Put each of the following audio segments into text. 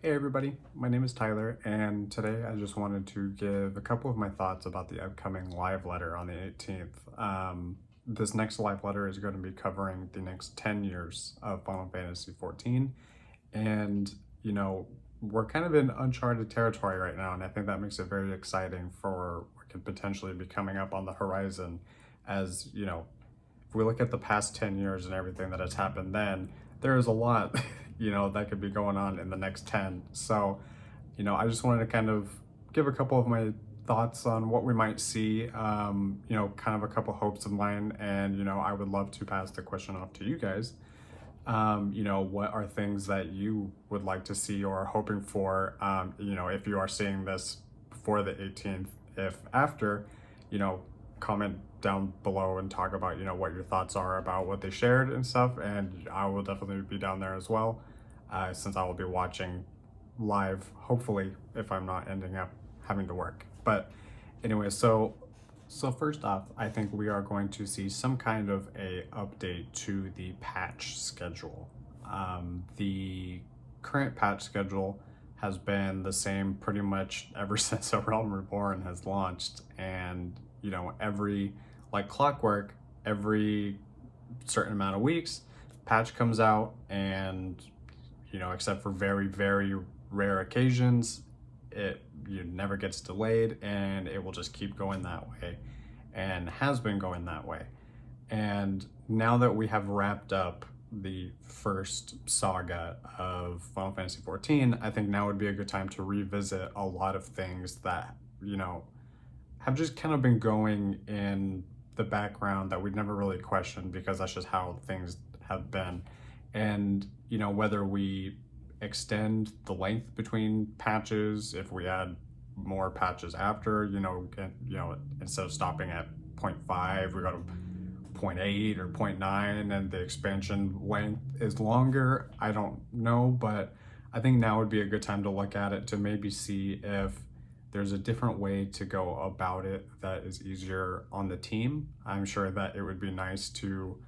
Hey everybody, my name is Tyler, and today I just wanted to give a couple of my thoughts about the upcoming live letter on the 18th. This next live letter is going to be covering the next 10 years of Final Fantasy XIV, and we're kind of in uncharted territory right now, and I think that makes it very exciting for what could potentially be coming up on the horizon. As if we look at the past 10 years and everything that has happened then, there is a lot, that could be going on in the next 10. So, I just wanted to kind of give a couple of my thoughts on what we might see, kind of a couple hopes of mine. And, I would love to pass the question off to you guys. What are things that you would like to see or are hoping for, if you are seeing this before the 18th, if after, you know, comment down below and talk about, what your thoughts are about what they shared and stuff. And I will definitely be down there as well, since I will be watching live, hopefully, if I'm not ending up having to work. But anyway, so first off, I think we are going to see some kind of a update to the patch schedule. The current patch schedule has been the same pretty much ever since A Realm Reborn has launched, and every like clockwork, every certain amount of weeks, patch comes out, and except for very very rare occasions, it never gets delayed, and it will just keep going that way, and has been going that way. And now that we have wrapped up the first saga of Final Fantasy XIV, I think now would be a good time to revisit a lot of things that have just kind of been going in the background that we'd never really questioned, because that's just how things have been. And whether we extend the length between patches, if we add more patches after, instead of stopping at 0.5, we go to 0.8 or 0.9, and the expansion length is longer. I don't know, but I think now would be a good time to look at it, to maybe see if there's a different way to go about it that is easier on the team. I'm sure that it would be nice to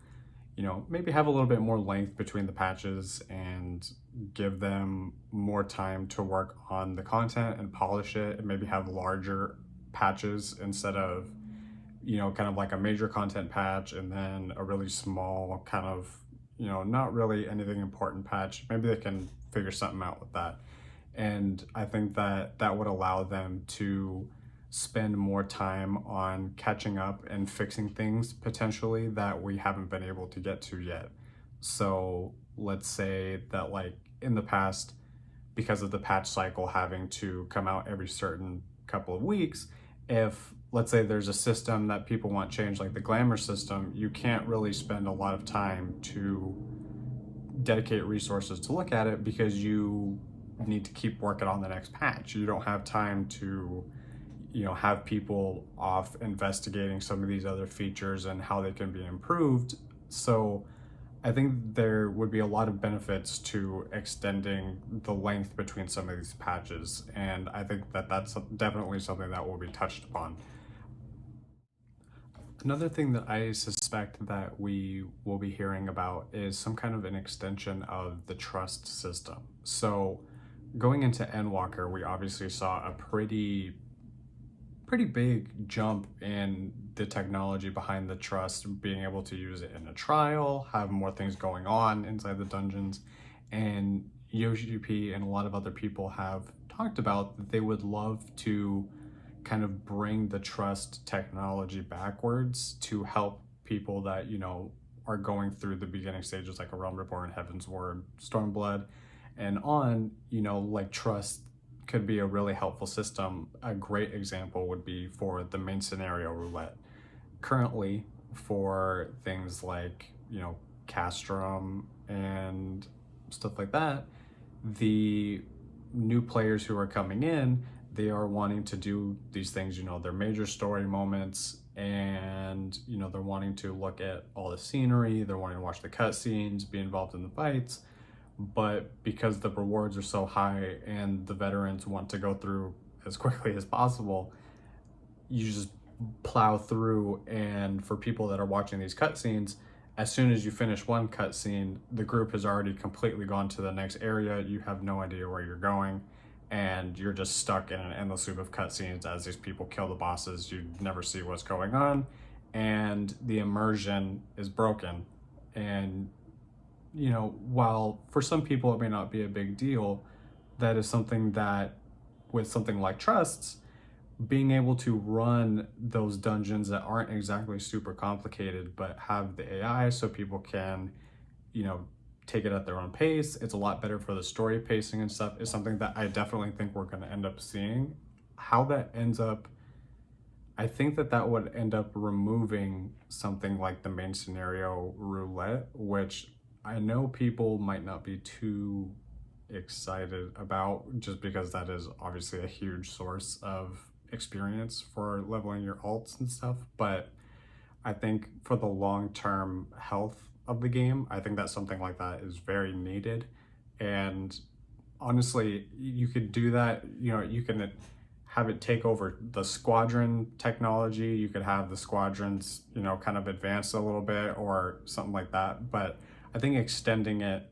maybe have a little bit more length between the patches and give them more time to work on the content and polish it, and maybe have larger patches instead of, kind of like a major content patch and then a really small kind of, not really anything important patch. Maybe they can figure something out with that. And I think that that would allow them to spend more time on catching up and fixing things potentially that we haven't been able to get to yet. So let's say that, like in the past, because of the patch cycle having to come out every certain couple of weeks, if let's say there's a system that people want changed, like the glamour system, you can't really spend a lot of time to dedicate resources to look at it, because you need to keep working on the next patch. You don't have time to have people off investigating some of these other features and how they can be improved. So I think there would be a lot of benefits to extending the length between some of these patches, and I think that that's definitely something that will be touched upon. Another thing that I suspect that we will be hearing about is some kind of an extension of the trust system. So going into Endwalker, we obviously saw a pretty big jump in the technology behind the trust, being able to use it in a trial, have more things going on inside the dungeons. And YoshiGP and a lot of other people have talked about that they would love to kind of bring the trust technology backwards to help people that are going through the beginning stages, like A Realm Reborn, Heaven's Word, Stormblood, and on. Like trust could be a really helpful system. A great example would be for the main scenario roulette. Currently, for things like, Castrum and stuff like that, the new players who are coming in, they are wanting to do these things, their major story moments, and they're wanting to look at all the scenery, they're wanting to watch the cutscenes, be involved in the fights. But because the rewards are so high and the veterans want to go through as quickly as possible, you just plow through. And for people that are watching these cutscenes, as soon as you finish one cutscene, the group has already completely gone to the next area. You have no idea where you're going, and you're just stuck in an endless loop of cutscenes as these people kill the bosses. You never see what's going on, and the immersion is broken. And while for some people it may not be a big deal, that is something that, with something like trusts, being able to run those dungeons that aren't exactly super complicated but have the AI so people can, take it at their own pace. It's a lot better for the story pacing and stuff, is something that I definitely think we're going to end up seeing. How that ends up, I think that would end up removing something like the main scenario roulette, which I know people might not be too excited about, just because that is obviously a huge source of experience for leveling your alts and stuff. But I think for the long-term health of the game, I think that something like that is very needed. And honestly, you could do that. You can have it take over the squadron technology. You could have the squadrons, kind of advance a little bit or something like that. But I think extending it,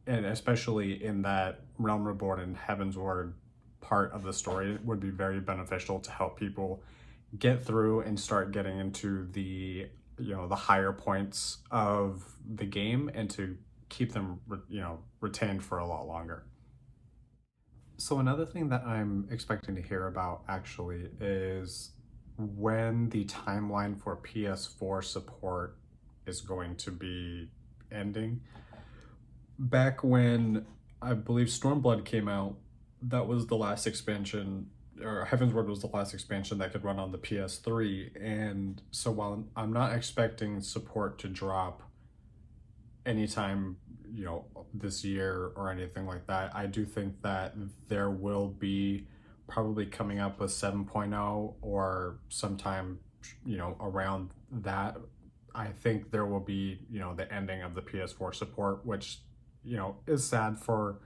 and especially in that Realm Reborn and Heavensward part of the story, would be very beneficial to help people get through and start getting into the the higher points of the game, and to keep them retained for a lot longer. So another thing that I'm expecting to hear about actually is when the timeline for PS4 support is going to be ending. Back when I believe Stormblood came out, that was the last expansion, or Heavensward was the last expansion that could run on the PS3. And so while I'm not expecting support to drop anytime, this year or anything like that, I do think that there will be, probably coming up with 7.0 or sometime, around that, I think there will be, the ending of the PS4 support, which, is sad for,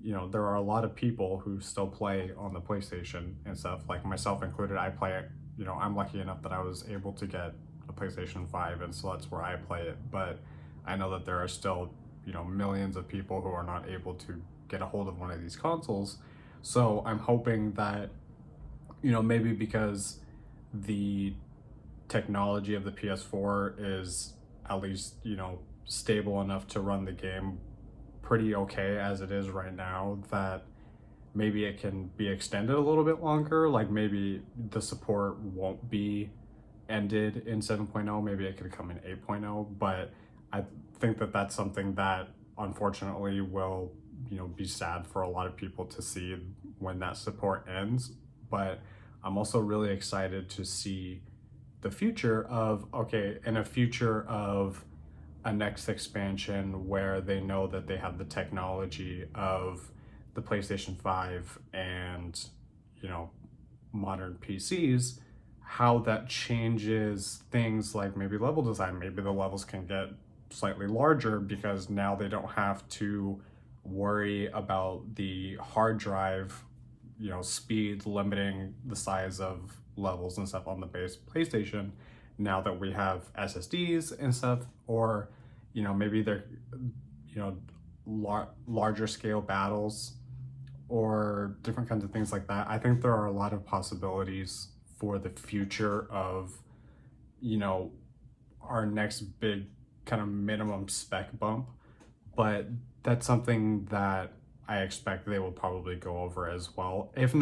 there are a lot of people who still play on the PlayStation and stuff, like myself included. I play it, I'm lucky enough that I was able to get a PlayStation 5, and so that's where I play it. But I know that there are still, millions of people who are not able to get a hold of one of these consoles. So I'm hoping that, maybe because the technology of the PS4 is at least, stable enough to run the game pretty okay as it is right now, that maybe it can be extended a little bit longer. Like maybe the support won't be ended in 7.0, maybe it could come in 8.0. But I think that that's something that unfortunately will, be sad for a lot of people to see when that support ends. But I'm also really excited to see the future of, okay, in a future of a next expansion where they know that they have the technology of the PlayStation 5 and, modern PCs, how that changes things like maybe level design. Maybe the levels can get slightly larger because now they don't have to worry about the hard drive, speed limiting the size of levels and stuff on the base PlayStation, now that we have SSDs and stuff. Or maybe they're larger scale battles or different kinds of things like that. I think there are a lot of possibilities for the future of our next big kind of minimum spec bump. But that's something that I expect they will probably go over as well. If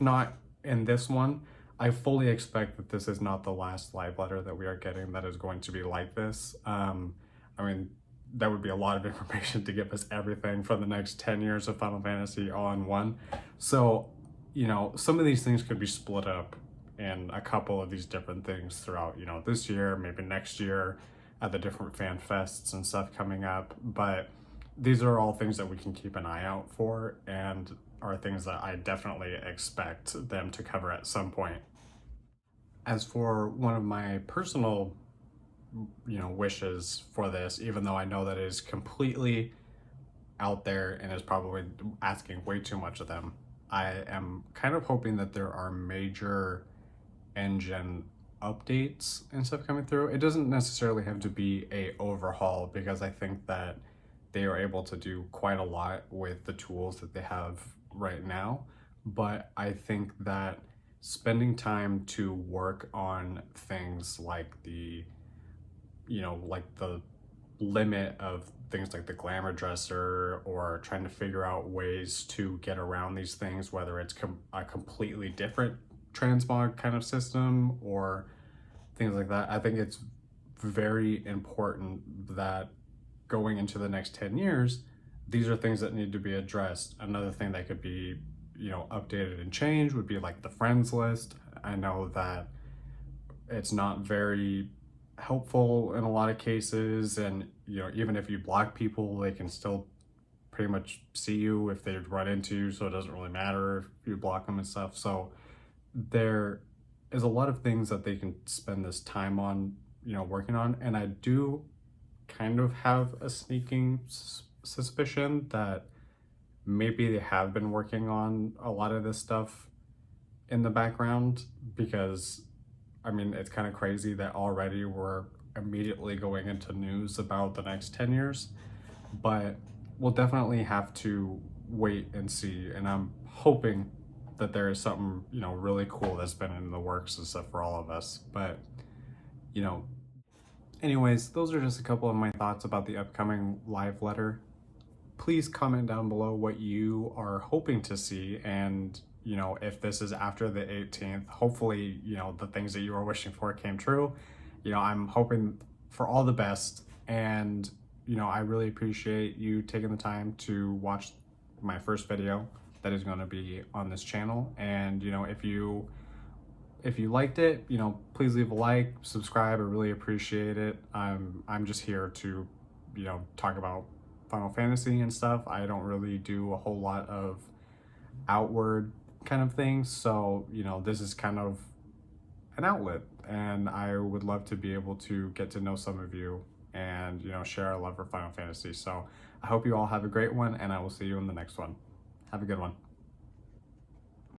not in this one, I fully expect that this is not the last live letter that we are getting that is going to be like this. I mean, that would be a lot of information to give us everything for the next 10 years of Final Fantasy all in one. So, some of these things could be split up in a couple of these different things throughout, this year, maybe next year, at the different fan fests and stuff coming up. But these are all things that we can keep an eye out for, and are things that I definitely expect them to cover at some point. As for one of my personal, wishes for this, even though I know that it is completely out there and is probably asking way too much of them, I am kind of hoping that there are major engine updates and stuff coming through. It doesn't necessarily have to be a overhaul, because I think that they are able to do quite a lot with the tools that they have right now. But I think that spending time to work on things like the, like the limit of things like the glamour dresser, or trying to figure out ways to get around these things, whether it's a completely different transmog kind of system or things like that. I think it's very important that going into the next 10 years, these are things that need to be addressed. Another thing that could be, updated and changed would be like the friends list. I know that it's not very helpful in a lot of cases, and even if you block people, they can still pretty much see you if they run into you, so it doesn't really matter if you block them and stuff. So there is a lot of things that they can spend this time on, working on. And I do kind of have a sneaking suspicion that maybe they have been working on a lot of this stuff in the background, because I mean, it's kind of crazy that already we're immediately going into news about the next 10 years, but we'll definitely have to wait and see. And I'm hoping that there is something, really cool that's been in the works and stuff for all of us. But, anyways, those are just a couple of my thoughts about the upcoming live letter. Please comment down below what you are hoping to see, and if this is after the 18th, hopefully, the things that you were wishing for came true. I'm hoping for all the best, and, I really appreciate you taking the time to watch my first video that is going to be on this channel. And, if you liked it, please leave a like, subscribe. I really appreciate it. I'm just here to, talk about Final Fantasy and stuff. I don't really do a whole lot of outward kind of things, so this is kind of an outlet, and I would love to be able to get to know some of you and share our love for Final Fantasy. So I hope you all have a great one, and I will see you in the next one. Have a good one.